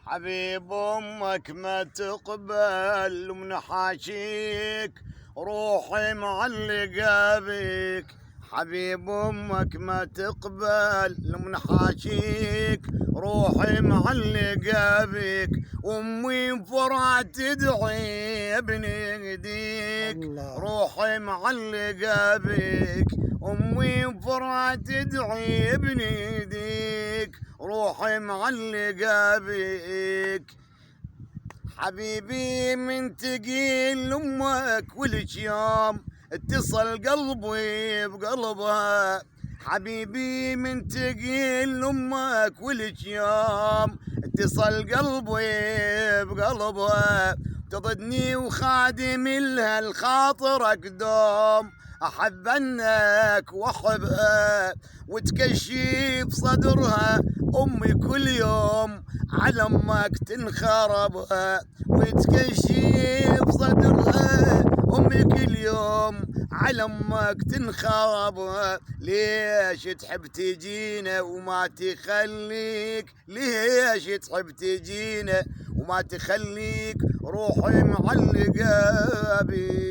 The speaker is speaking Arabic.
حبيب امك ما تقبل من حاشيك، روحي معلقة بك. حبيب امك ما تقبل من حاشيك، روحي معلقة بك. امي فرع تدعي ابن ايديك، روحي معلقة بك. امي فرع تدعي ابن ايديك، روحي معلقة بيك. حبيبي من تقيل امك ولك يوم اتصل قلبي بقلبها. حبيبي من تقيل امك ولك يوم اتصل قلبي بقلبها. تضدني وخادم لها الخاطرك دوم، احب انك واحبها وتكشف صدرها. امي كل يوم على امك تنخربها وتكشف صدرها. امي كل يوم على امك تنخربها. ليش تحب تجينا وما تخليك؟ ليش تحب تجينا وما تخليك؟ روحي معلقة بي.